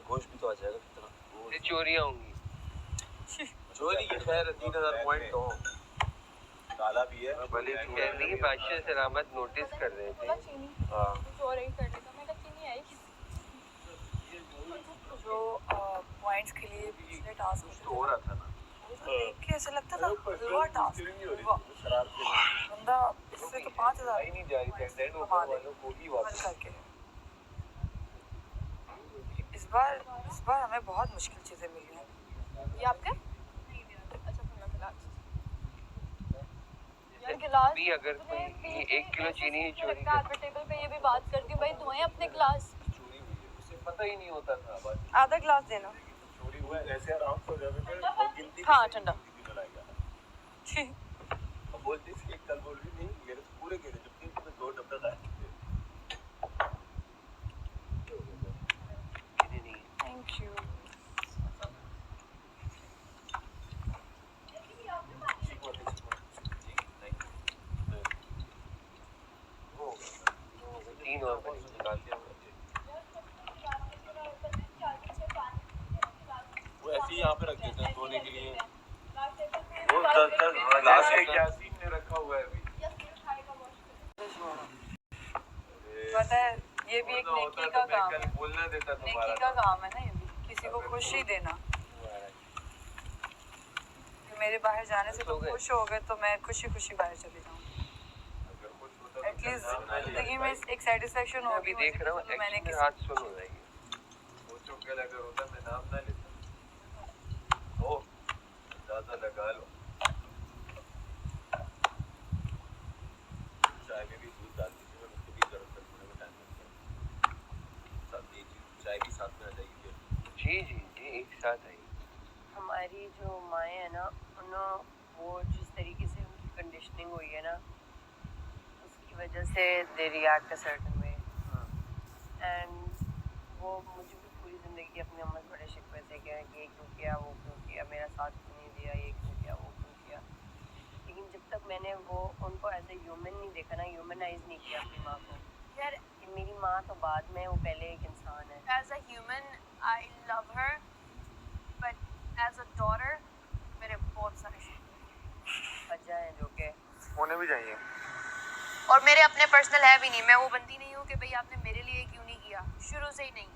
गोश्त भी तो आ जाएगा कितना। ये चोरियां होंगी। चोरी की खैर 3000 पॉइंट तो काला भी है। भले खैर नहीं, बादशाह सलामत नोटिस कर रहे थे। हाँ चोरी कर लेगा, मैं चीनी आई जो पॉइंट्स के लिए पिछले टास्क तो हो रहा था ना, देख के ऐसा लगता था हलवा टास्क बंदा इससे तो 5000 नहीं जा रही थी डेड कमा ले वालों को ही वापस करके। इस बार हमें बहुत मुश्किल चीजें मिली हैं। ये आपके अच्छा मैं गिलास भी अगर कोई 1 किलो चीनी ही चोरी टेबल पे ये भी बात करती हूँ भाई धोएं अपने गिलास, चोरी हुई है उसे पता ही नहीं होता था। आधा गिलास देना। चोरी हुआ ऐसे आराम से हो जाते थे और गिनती हाँ ठंडा अब बोलती थी कल बोल रही नहीं मेरे तो पूरे गिरे जबकि मैं 2 डब्बे खाए थे। Thank you. तीन और निकाल दिया वो ऐसे ही यहाँ पे रख देते हैं धोने के लिए। वो 10 ग्लास में क्या सीन में रखा हुआ है अभी। पता है ये भी एक नेकी का काम है। बोलना देता नेकी का काम है ना, ये भी किसी को खुशी देना। मेरे बाहर जाने से तो खुश हो गए तो मैं खुशी खुशी बाहर चली जाऊँ। एटलीस्ट जिंदगी में एक सेटिस्फेक्शन होगी। देख रहा हूँ मैंने किसी हाथ सुन हो जाएगी। सोचो क्या अगर होता मैं नाम ना लेता। ओ ज़्यादा लगा लो। चाय में भी दूध डाल दीजिए, मैं खुद ही गर्म करने में टाइम लगता है। साथ ये चीज़ चाय भी साथ में आ जाएगी फिर। जी एक साथ आई। हमारी जो माएँ हैं ना, उन्होंने वो जिस तरीके से उनकी कंडीशनिंग हुई है ना, उसकी वजह से they react a certain way. And वो मुझे भी पूरी ज़िंदगी अपनी अम्मा से बड़े शिकवे से कहा कि ये क्यों किया, वो क्यों किया, मेरा साथ क्यों नहीं दिया, ये क्यों किया, वो क्यों किया। लेकिन जब तक मैंने वो उनको एज ए ह्यूमन नहीं देखा ना, ह्यूमनाइज नहीं किया अपनी माँ को, यार कि मेरी माँ तो बाद में, वो पहले एक इंसान है। As a human I love her, but as a daughter मेरे बहुत सारे वजह है जो कि होने भी चाहिए। और मेरे अपने पर्सनल है भी नहीं। मैं वो बंदी नहीं हूँ कि भाई आपने मेरे लिए क्यों नहीं किया, शुरू से ही नहीं।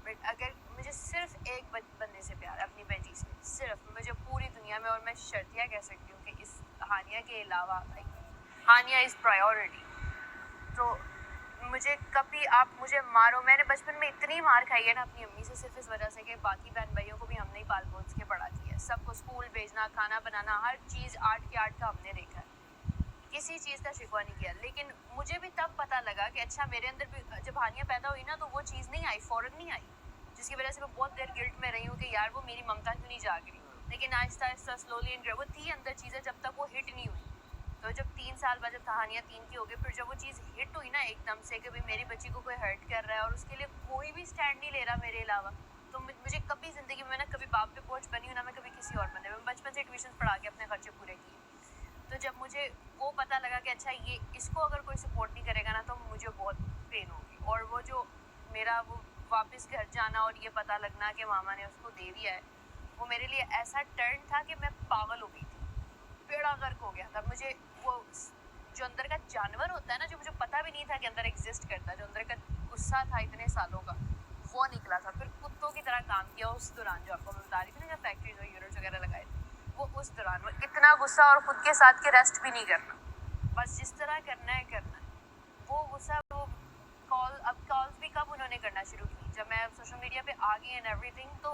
बट अगर मुझे सिर्फ एक बंदे से प्यार है, अपनी बेटी से, सिर्फ मुझे पूरी दुनिया में, और मैं शर्तिया कह सकती हूँ कि इस हानिया के अलावा हानिया इज़ प्रायोरिटी। तो मुझे कभी आप मुझे मारो, मैंने बचपन में इतनी मार खाई है ना अपनी अम्मी से, सिर्फ इस वजह से कि बाकी बहन भाइयों को भी हमने ही पाल पोस के पढ़ाती है, सबको स्कूल भेजना, खाना बनाना, हर चीज़ 8 के 8 का हमने देखा है, किसी चीज़ का शिकवा नहीं किया। लेकिन मुझे भी तब पता लगा कि अच्छा मेरे अंदर भी जब हानिया पैदा हुई ना, तो वो चीज़ नहीं आई, फ़ौरन नहीं आई, जिसकी वजह से मैं बहुत देर गिल्ट में रही हूँ कि यार वो मेरी ममता क्यों नहीं जाग रही। लेकिन आहिस्ता आहिस्ता स्लोली एंड वो थी अंदर चीज़ें, जब तक वो हिट नहीं हुई। तो जब 3 साल बाद जब कहानियाँ 3 की हो गई, फिर जब वो चीज़ हिट हुई ना एकदम से कि भाई मेरी बच्ची को कोई हर्ट कर रहा है और उसके लिए कोई भी स्टैंड नहीं ले रहा मेरे अलावा, तो मुझे कभी ज़िंदगी में ना कभी बाप पे बोझ बनी हूँ ना, मैं कभी किसी और बंदे में, बचपन से ट्यूशन पढ़ा के अपने खर्चे पूरे किए। तो जब मुझे वो पता लगा कि अच्छा ये इसको अगर कोई सपोर्ट नहीं करेगा ना, तो मुझे बहुत पेन होगी। और वो जो मेरा वो वापस घर जाना और ये पता लगना कि मामा ने उसको दे दिया है, वो मेरे लिए ऐसा टर्न था कि मैं पागल हो गई थी, बेड़ा गर्क हो गया था। मुझे वो जो अंदर का जानवर होता है ना, जो मुझे पता भी नहीं था कि अंदर एग्जिस्ट करता है, जो अंदर का गुस्सा था इतने सालों का, वो निकला था। फिर कुत्तों की तरह काम किया उस दौरान, जो आपको मैं बता रही थी ना, जब फैक्ट्रीज और यूनिट्स वगैरह लगाए थे, वो उस दौरान इतना गुस्सा, और खुद के साथ के रेस्ट भी नहीं करना, बस जिस तरह करना है करना है। वो गुस्सा, वो कॉल्स भी कब उन्होंने करना शुरू की, जब मैं सोशल मीडिया पे आ गई एंड एवरीथिंग, तो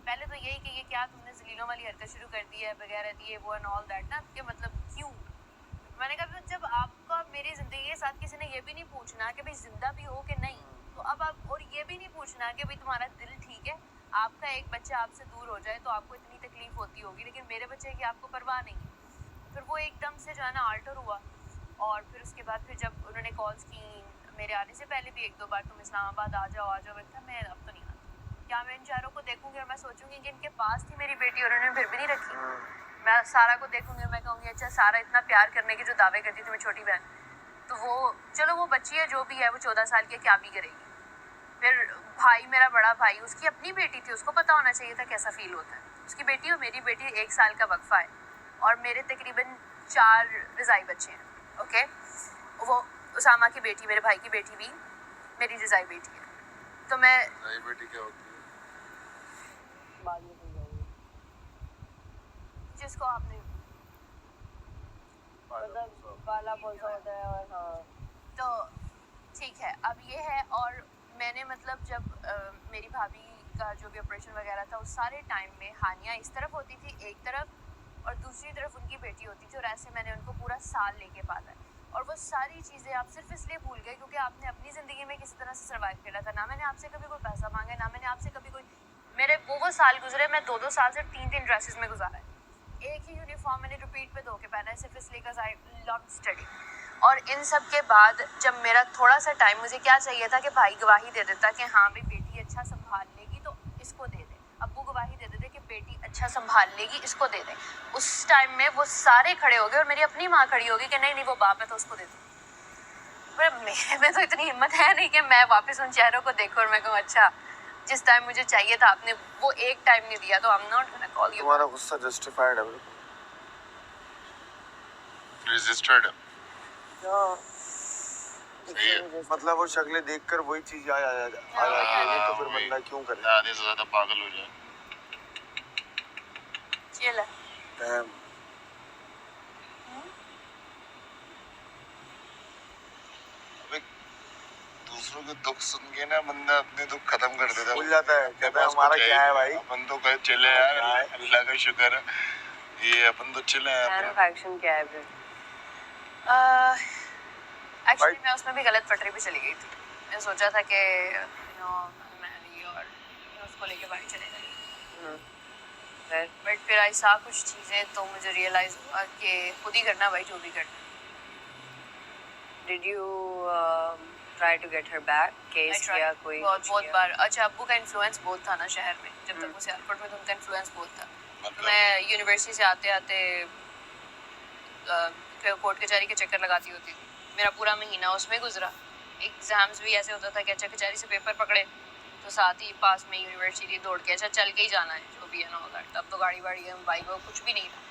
पहले तो यही कि ये क्या तुमने जलीलों वाली हरकत शुरू कर दी है वगैरह, ये वो एंड ऑल दैट ना, कि मतलब क्यों। मैंने कहा जब आपका मेरी ज़िंदगी के साथ किसी ने ये भी नहीं पूछना कि भाई जिंदा भी हो कि नहीं, तो अब आप, और ये भी नहीं पूछना कि भाई तुम्हारा दिल ठीक है, आपका एक बच्चा आपसे दूर हो जाए तो आपको इतनी तकलीफ होती होगी, लेकिन मेरे बच्चे की आपको परवाह नहीं है। फिर वो एकदम से जो है ना आल्टर हुआ। और फिर उसके बाद फिर जब उन्होंने कॉल्स की, मेरे आने से पहले भी 1-2 बार, तुम इस्लामाबाद आ जाओ, था मैं अब तो नहीं आती, क्या मैं इन चारों को देखूंगी और मैं सोचूंगी कि इनके पास थी मेरी बेटी और उन्होंने फिर भी नहीं रखी। मैं सारा को देखूंगी और मैं कहूँगी अच्छा सारा इतना प्यार करने की जो दावे करती थी मैं छोटी बहन, तो वो चलो वो बच्ची है जो भी है, वो 14 साल की क्या भी करेगी। फिर भाई, मेरा बड़ा भाई, उसकी अपनी बेटी थी, उसको पता होना चाहिए था कैसा फील होता है। उसकी बेटी और मेरी बेटी 1 साल का वक्फा है, और मेरे तकरीबन 4 रज़ाई बच्चे हैं। ओके, वो उसामा की बेटी, मेरे भाई की बेटी भी मेरी रज़ाई बेटी है। तो मैं नई बेटी क्या होती है? बाद में समझाऊंगी। जिसको आपने मतलब पाला पोसा होता है। और हाँ, तो ठीक है, अब ये है। और मैंने मतलब जब मेरी भाभी का जो भी ऑपरेशन वगैरह था, उस सारे टाइम में हानिया इस तरफ होती थी एक तरफ, और दूसरी तरफ उनकी बेटी होती थी, और ऐसे मैंने उनको पूरा साल लेके पाला है। और वो सारी चीज़ें आप सिर्फ इसलिए भूल गए क्योंकि आपने अपनी ज़िंदगी में किसी तरह से सर्वाइव किया था। ना मैंने आपसे कभी कोई पैसा मांगा, ना मैंने आपसे कभी कोई, मेरे वो साल गुजरे, मैं 2-2 साल से 3-3 ड्रेसेस में गुजारा है। एक ही यूनिफॉर्म मैंने रिपीट पे 2 के पहना है, सिर्फ इसलिए बिकॉज आई लव स्टडी। और इन सब के बाद जब मेरा थोड़ा सा टाइम, मुझे क्या चाहिए था कि भाई गवाही दे देता कि हाँ भाई बेटी अच्छा संभाल लेगी तो इसको दे दे, अब्बू गवाही दे देते कि बेटी अच्छा संभाल लेगी, इसको दे दे। उस टाइम में वो सारे खड़े हो गए और मेरी अपनी माँ खड़ी होगी कि नहीं नहीं वो बाप है तो उसको दे दो। पर मेरे में तो इतनी हिम्मत है नहीं कि मैं वापस उन चेहरों को देखूं और मैं कहूँ अच्छा जिस टाइम मुझे चाहिए था आपने वो एक टाइम नहीं दिया, तो I am not gonna call you. तुम्हारा गुस्सा जस्टिफाइड है बिल्कुल, रजिस्टर्ड है। हाँ, सही है। मतलब वो शक्लें देखकर वही चीज आ जाती है, तो फिर बंदा क्यों करे? आधे से ज्यादा पागल हो जाए। चिल है। Damn. अबे दूसरों के दुख सुन के ना बंदा अपने दुख खत्म कर देता है, भूल जाता है, कहता है हमारा क्या है भाई, अपन तो कहे चिल्ले यार, अल्लाह का शुक्र है, ये अपन तो चिल्ले हैं। प्लान ऑफ एक्शन क्या है फिर? एक्चुअली मैं उसमें भी गलत पटरी पे चली गई थी। मैं सोचा था कि मैरी और उसको लेके बाहर चले जाएंगे, बट फिर ऐसा कुछ चीज़ें तो मुझे रियलाइज़ हुआ कि खुद ही करना भाई, जो भी करना। Did you try to get her back? Case किया कोई? बहुत बार। अच्छा, अब्बू का इन्फ्लुएंस बहुत था ना शहर में, जब तक वो सियालकोट में, तो उनका इन्फ्लुएंस बहुत था। तो मैं यूनिवर्सिटी से आते आते कोर्ट कचहरी के चक्कर लगाती होती थी। मेरा पूरा महीना उसमें गुजरा। एग्ज़ाम्स भी ऐसे होता था कि अच्छा कचहरी से पेपर पकड़े तो साथ ही पास में यूनिवर्सिटी दौड़ के अच्छा चल के ही जाना है, जो भी है ना होगा। तब तो गाड़ी वाड़ी बाइक कुछ भी नहीं था,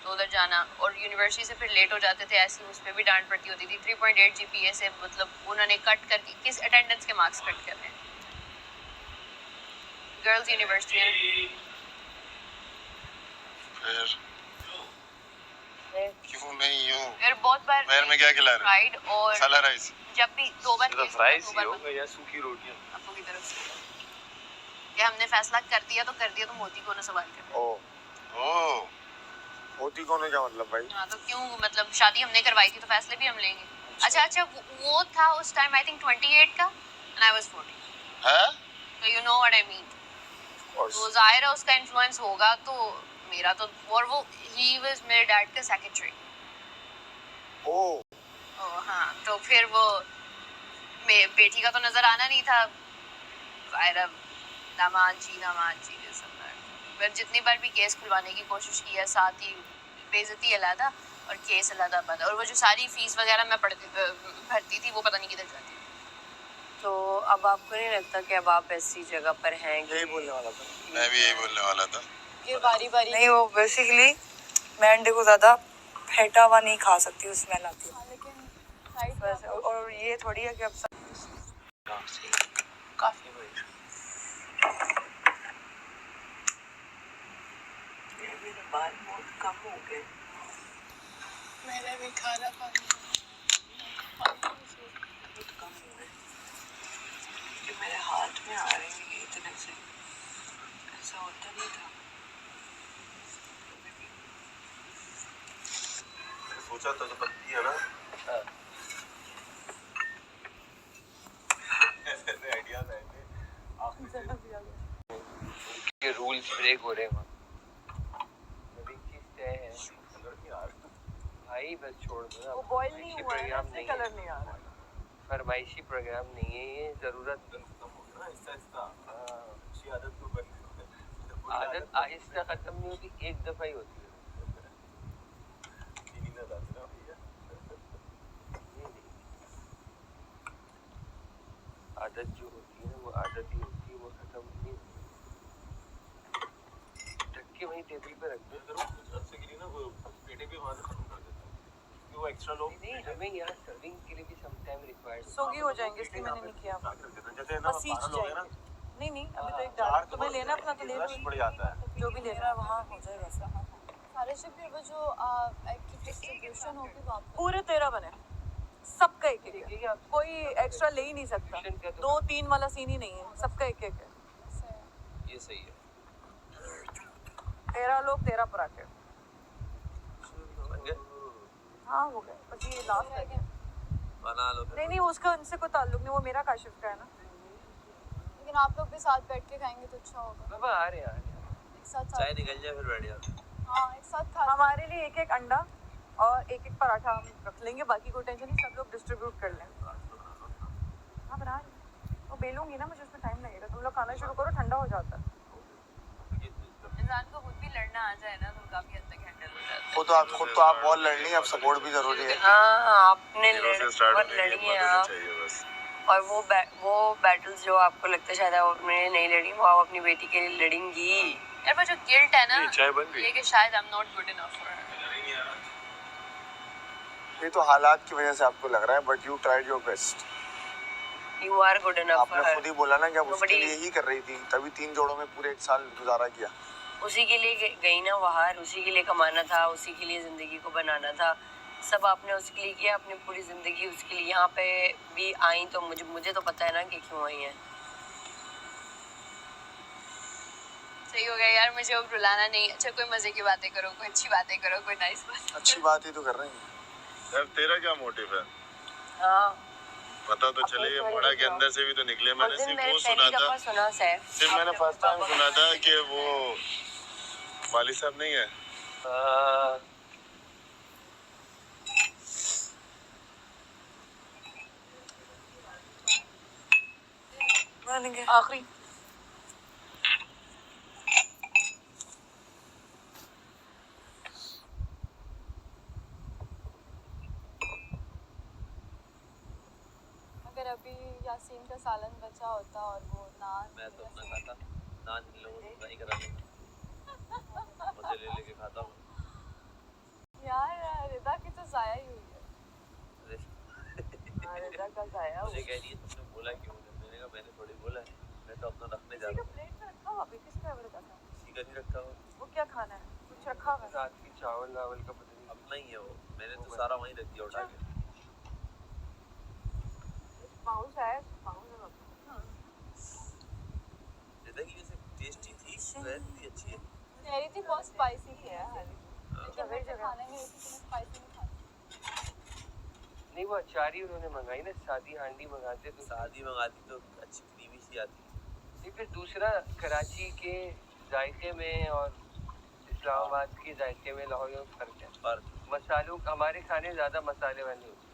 तो उधर जाना। और यूनिवर्सिटी से फिर लेट हो जाते थे, ऐसी उस पर भी डांट पड़ती होती थी। 3.8 GPA से मतलब उन्होंने कट करके किस अटेंडेंस के मार्क्स कट कर रहे हैं, गर्ल्स यूनिवर्सिटी है। क्यों नहीं हो? फिर बहुत बार पैर में क्या खिला रहे हो? फ्राइड, और मसाला राइस। जब भी 2 बार तो फ्राइज ही होगा या सूखी रोटियां आपको की तरफ से कि हमने फैसला कर दिया तो कर दिया, तो मोती को ना सवाल कर। ओ मोती कौन है, क्या मतलब भाई? हाँ, तो क्यों, मतलब शादी हमने करवाई थी तो फैसले भी हम लेंगे। अच्छा वो था उस टाइम आई थिंक 28 का, एंड आई वाज 40। हैं? तो you know what I mean. तो जाहिर है उसका इन्फ्लुएंस होगा, तो मेरा तो, और वो ही वाज मेरे डैड का सेक्रेटरी। ओ हाँ, तो फिर वो बेटी का तो नजर आना नहीं था, जाहिर है दामाद जी ये सब। फिर जितनी बार भी केस खुलवाने की कोशिश की है, साथ ही बेइज्जती अलग और केस अलग बंद, और वो जो सारी फीस वगैरह मैं भरती थी वो पता नहीं किधर जाती। तो अब आपको नहीं लगता कि अब आप ऐसी जगह पर हैं? यही बोलने वाला था, मैं भी यही बोलने वाला था कि बारी नहीं, वो बेसिकली मैं अंडे को ज़्यादा फेंटा हुआ नहीं खा सकती, उसमें लाती हूँ। बस, और ये थोड़ी है कि अब काफी बड़ी मेरे बाल बहुत कम हो गए, मैंने भी खाना पानी बहुत कम हो गए, कि मेरे हाथ में आ रहे हैं इतने से, ऐसा होता नहीं था। सोचा तो जो पत्ती है ना, ऐसे आइडियाज आए थे आखिरी से। के रूल्स ब्रेक हो रहे हैं वहाँ। अभी चीज तय है कलर नहीं आ रहा भाई, बस छोड़ दो ना। वो बॉयल नहीं हुआ है, प्रोग्राम इसलिए नहीं कलर है, नहीं आ रहा। फरमाइशी प्रोग्राम नहीं है ये, जरूरत खत्म होगा ना आहिस्ता। अच्छी आदत को बनी, आदत आहिस्ता खत्म नहीं होती, एक दफा ही होती है। चीनी ना डालना भैया। नहीं, आदत जो होती है वो आदत ही होती है। टेबल पे रख दो। कुछ अर्से के लिए ना वो पेटे भी वहाँ से खत्म कर देता है क्योंकि वो एक्स्ट्रा लोग नहीं, हमें यहाँ सर्विंग के लिए भी सम टाइम रिक्वायर्ड। सोगी हो जाएंगे इसलिए मैंने नहीं किया। जैसे ना पसीज 12 लोग हैं ना, नहीं नहीं, अभी तो एक डाल तुम्हें लेना अपना तो ले लो, रश पड़ जाता है। जो भी लेना है वहाँ हो जाएगा सब। सारे शिप भी वो जो एग की डिस्ट्रीब्यूशन होगी वहाँ पे पूरे 13 बने, सबका एक एक देखिए है, आप कोई एक्स्ट्रा ले ही नहीं सकता। Distribution क्या तो- 2-3 वाला सीन ही नहीं है, सबका एक एक है। ऐसे है। ये सही है। 13 लोग 13 पराठे। बन गए? हाँ हो गए, बस ये लास्ट है। बना लो फिर। नहीं नहीं, उसका उनसे कोई ताल्लुक नहीं, वो मेरा काशिफ का है ना। लेकिन आप लोग भी साथ बैठ के खाएंगे तो अच्छा होगा। बाबा आ रहे हैं। एक साथ चाय निकल जाए फिर बैठ जाओ। हाँ एक साथ खा हमारे लिए एक एक अंडा और एक एक पराठा हम रख लेंगे, बाकी कोई टेंशन नहीं, सब लोग डिस्ट्रीब्यूट कर लें। हाँ बना रही हूँ। वो बेलूंगी ना, मुझे उसमें टाइम लगेगा, तुम लोग खाना शुरू करो, ठंडा हो जाता है। इंसान को खुद भी लड़ना आ जाए ना तो काफी हद तक हैंडल हो जाता है। खुद तो आप बहुत लड़ ली, अब सपोर्ट भी जरूरी है। हाँ आपने बहुत लड़ी लड़नी है आप, चाहिए बस। और वो बैटल्स जो आपको लगता है शायद आपने नहीं लड़ी, वो आप अपनी बेटी के लिए लड़ेंगी। यार वो जो गिल्ट है ना, चाय बन गई। ये कि शायद I am not good enough for her. ये तो हालात की वजह से आपको लग रहा है, but you tried your best. You are good enough for आपने खुद हर। ही बोला ना कि आप उसके Nobody- लिए ही कर रही थी, तभी 3 जोड़ों में पूरे 1 साल गुजारा किया। उसी के लिए गई ना बाहर, उसी के लिए कमाना था, उसी के लिए जिंदगी को बनाना था, सब आपने उसके लिए किया, अपनी पूरी जिंदगी उसके लिए। यहाँ पे भी आई तो मुझे तो पता है ना कि क्यों आई है। सही हो गया यार, मुझे अब रुलाना नहीं। अच्छा कोई मजे की बातें करो, कोई अच्छी बातें करो, कोई नाइस बात। अच्छी बात ही तो कर रहे हैं। यार तेरा क्या मोटिव है? हाँ पता तो चले, ये मोड़ा के अंदर से भी तो निकले। उस मैंने दिन सिर्फ मैंने वो पहली सुना दफा था, सुना सैफ, सिर्फ मैंने फर्स्ट टाइम सुना था कि वो वाली साहब नहीं है। आखिरी अगर अभी यासीन का सालन बचा होता और वो नान मैं तो अपना खाता, नान इन लोगों को नहीं करा मुझे ले लेके खाता हूँ। यार रिदा की तो जाया ही हुई है। रिदा का जाया मुझे कह रही है तुमने बोला क्यों? मैंने कहा मैंने थोड़ी बोला है, मैं तो अपना रखने जा रहा हूँ। प्लेट में रखा हुआ, अभी किसका है वो रिदा का? किसी का नहीं रखा हुआ, वो क्या खाना है, कुछ रखा हुआ है? रात की चावल वावल का पता नहीं। अपना ही है वो। मैंने तो सारा वहीं रख दिया उठा के। पाउंड है, पाउंड है। रिदा की वैसे टेस्टी थी, रहती थी अच्छी है। कह रही थी बहुत स्पाइसी थी यार, हाँ। लेकिन मैं तो खाने नहीं रही थी, तो मैं स्पाइसी नहीं खाती। नहीं वो अचार ही उन्होंने मंगाई ना, सादी हांडी मंगाते तो शादी मंगाती तो अच्छी क्रीमी सी आती। नहीं, फिर दूसरा कराची के जायके में और इस्लामाबाद के जायके में लाहौर में फर्क है। पर मसालों, हमारे खाने ज्यादा मसाले वाले होते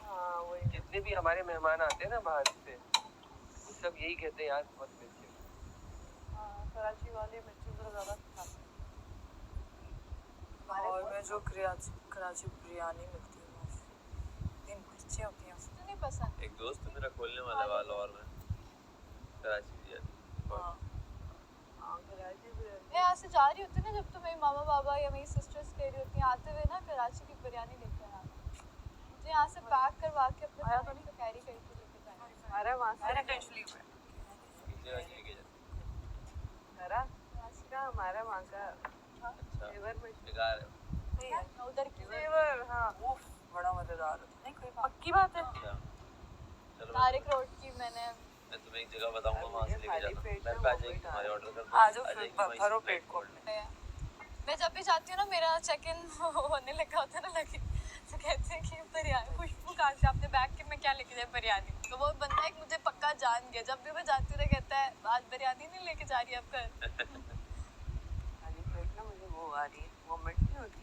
हाँ वही। हैं। जितने भी हमारे मेहमान आते हैं ना बाहर से, वो सब यही कहते हैं यार बहुत मिर्ची। हाँ, कराची वाले मिर्ची जरा ज़्यादा खाते हैं। और में जो कराची बिरयानी मिलती है वो दिन मिर्ची होती हैं। मुझे नहीं पसंद। एक दोस्त मेरा खोलने वाला है लाहौर में, कराची बिरयानी। हाँ हाँ, कराची बिरयानी। मैं यहाँ से जा रही होती ना, जब तो मेरी मामा बाबा या मेरी सिस्टर्स कह रही होती हैं आते हुए ना कराची की बिरयानी लेके आना। मुझे यहाँ से पैक करवा के अपने आया फ्लाइट पे कैरी करके लेके जाना है। हमारा वहाँ से Unintentionally हुआ है। किसी जगह नहीं लेके जाते। हमारा का हमारा वहाँ का अच्छा फ्लेवर में बेकार है। सही है। मैं उधर की फ्लेवर हाँ, उफ बड़ा मजेदार होता है। नहीं कोई पक्की बात है। अच्छा चलो तारिक रोड की मैंने मैं तुम्हें एक जगह बताऊंगा, वहाँ से लेके खाली जाना। पेट मैं में पे आ वो जाएगी, भी तुम्हारे ऑर्डर कर आ जाओ फिर भरो पेट कोट में। मैं जब भी जाती हूँ ना, मेरा चेक इन होने लगा होता है ना लगे, तो कहते हैं कि बिरयानी खुशबू कहाँ से, आपने बैग के में क्या लेके जाए बिरयानी। तो वो बंदा एक मुझे पक्का जान गया, जब भी मैं जाती हूँ ना कहता है आज बिरयानी नहीं लेके जा रही आप घर। खाली पेट ना मुझे वो आ रही है, वोमिट नहीं होती।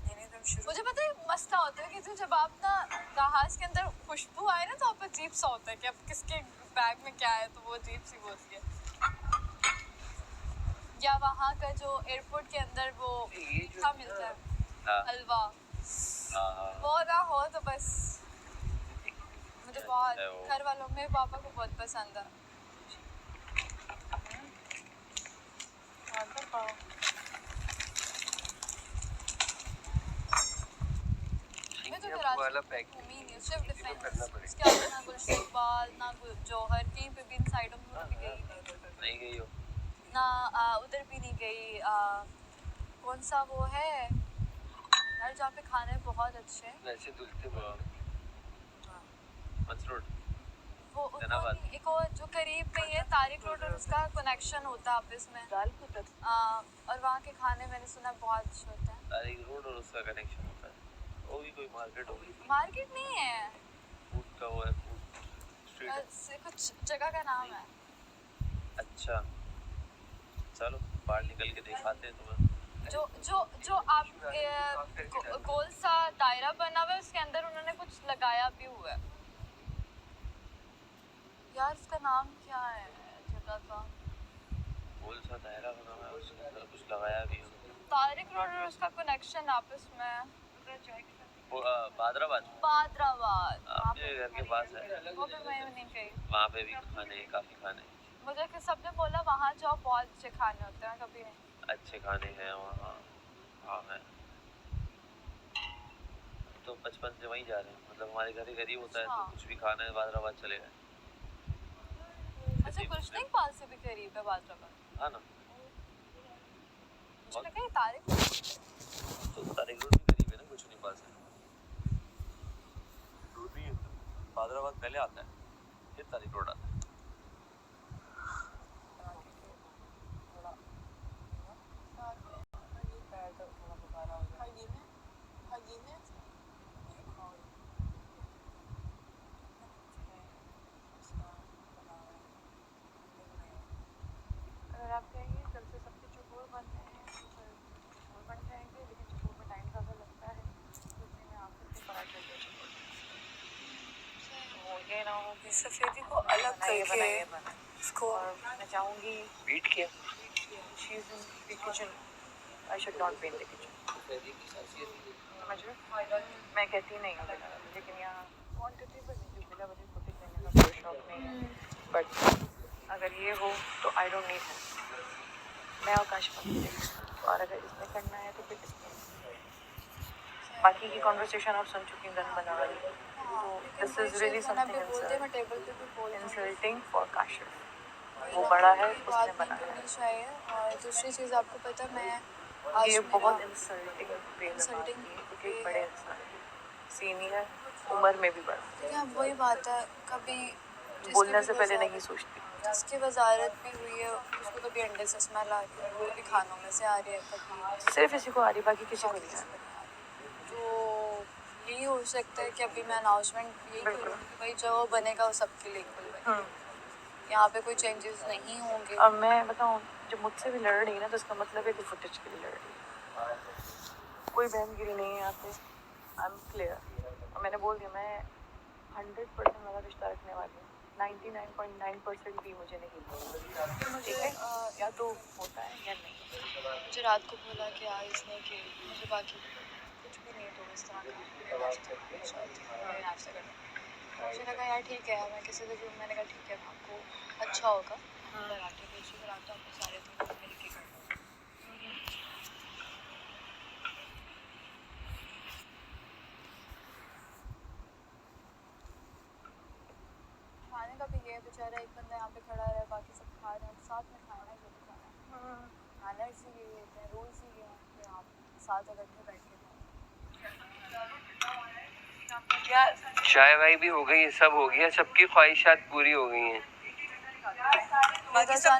नहीं तुम शुरू मुझे पता है मसला होता है कि जो जब आप ना जहाज के अंदर खुशबू आए ना तो आप अजीब सा होता है कि अब किसके बैग में क्या है, तो वो अजीब सी होती है। या वहाँ का जो एयरपोर्ट के अंदर वो ये जो क्या मिलता है हाँ हलवा, हाँ वो ना हो तो बस मुझे बहुत, है वो। घर वालों में पापा को बहुत पसंद है। ऑर्डर पाओ। वाला पैक घूमी नहीं, सिर्फ करना डिफेंस। पड़ेगा। उसके आगे ना गुलशन बाल, ना जौहर, कहीं पे भी इन साइडों में भी गई नहीं गई हो ना, उधर भी नहीं गई। कौन सा वो है यार जहाँ पे खाने बहुत अच्छे हैं, वैसे दुलते बहुत मंच रोड वो जनाबाद। नहीं, एक और जो करीब में ही है तारिक रोड, और उसका कनेक्शन होता है आपस में। दाल को तक और वहाँ के खाने मैंने सुना बहुत अच्छे होते हैं। तारिक रोड और उसका कनेक्शन होता है, होगी कोई मार्केट होगी, मार्केट नहीं है, फूड का वो है, फूड स्ट्रीट। कुछ जगह का नाम है। अच्छा चलो बाहर निकल के दिखाते हैं तुम्हें। जो जो जो आप गोल सा दायरा बना हुआ है, उसके अंदर उन्होंने कुछ लगाया भी हुआ है यार, उसका नाम क्या है जगह का? गोल सा दायरा बना हुआ है, उसके अंदर कुछ लगाया भी है। तारिक रोड और उसका कनेक्शन आपस में, वो बादराबाद बादराबाद, वहाँ अपने घर के पास है, वो भी मैं नहीं गई। वहाँ पे भी खाने हैं, काफी खाने हैं। मुझे कि सबने बोला वहाँ जाओ, बहुत अच्छे खाने होते हैं, कभी नहीं। अच्छे खाने हैं वहाँ, हाँ है। तो बचपन से वहीं जा रहे हैं, मतलब हमारे घर ही करीब होता है, तो अच्छा। कुछ भी खाना है बादराबाद चले गए। अच्छा, गुलशन पास से भी करीब है बादराबाद। हाँ ना, मुझे लगा ये तारिक तो तारिक रोड भी करीब है ना, कुछ नहीं पास है, दूर भी है। बादराबाद पहले आता है, फिर तारिक रोड आता है। अगर आप कहेंगे कल से सबके चुकूर बन रहे हैं तो फिर चुकूर बन जाएंगे, लेकिन चुकूर में टाइम ज़्यादा लगता है, तो इसलिए मैं आपसे पराठे दे दूँगी। हो ये ना हो कि सफेदी को अलग करके इसको, और मैं चाहूँगी बीट किया she is in the kitchen, I should not be in the kitchen, समझ रहे? मैं कहती नहीं हूँ बेटा, लेकिन यहाँ क्वांटिटी पर नहीं, जो बिना वजह फुटेज लेने का कोई शौक नहीं है, बट अगर ये हो तो आई डोंट नीड है, मैं अवकाश पाऊँगी, और अगर इसमें करना है तो फिर इसमें। बाकी की कॉन्वर्सेशन आप सुन चुकी हैं गन बना वाली, तो दिस इज़ रियली समथिंग मैं टेबल पे भी बोल इंसल्टिंग फॉर काशिफ। वो बड़ा है, उसने बनाया है, चाहिए। और दूसरी चीज़ आपको पता है, मैं ये बहुत इंसल्टिंग वे में बात की है, क्योंकि एक बड़े इंसान सीनियर उम्र में भी बड़ा, वही बात है, कभी बोलने से पहले नहीं सोचती। जिसकी वजारत भी हुई है उसको कभी अंडे से स्मेल आ रही है, वो भी खानों में से आ रही है, कभी सिर्फ इसी को आ रही, बाकी किसी को नहीं आ रही। तो यही हो सकता है कि अभी मैं अनाउंसमेंट यही करूँगी कि भाई जो बनेगा वो सबके लिए खुल बनेगा, यहाँ पे कोई चेंजेस नहीं होंगे। और मैं बताऊँ, जब मुझसे भी लड़ रही है ना, तो इसका मतलब है कि फुटेज के लिए लड़ रही है, कोई बहनगिरी नहीं है यहाँ पे, आई एम क्लियर। और मैंने बोल दिया मैं 100% वाला रिश्ता रखने वाली हूँ, 99.9% भी मुझे नहीं, ठीक है? या तो होता है या नहीं। मुझे रात को बोला कि यार इसने कि मुझे बाकी कुछ भी नहीं, तो इस तरह का नाश्ता करना, मुझे लगा यार ठीक है, मैं किसी से भी, मैंने कहा ठीक है आपको अच्छा होगा, पराठे भेजिए, पराठा आपको सारे दिन मिल के करना। खाने का भी ये बेचारा एक बंदा यहाँ पे खड़ा रहा, बाकी सब खा रहे हैं, साथ में खाना जो भी खाना है, मैनर्स ही ये होते हैं, रूल्स ही ये हैं कि आप साथ इकट्ठे बैठ के यार चाय वाय भी हो गई है, सब हो गया, सबकी ख्वाहिशात पूरी हो गई हैं। बाकी सब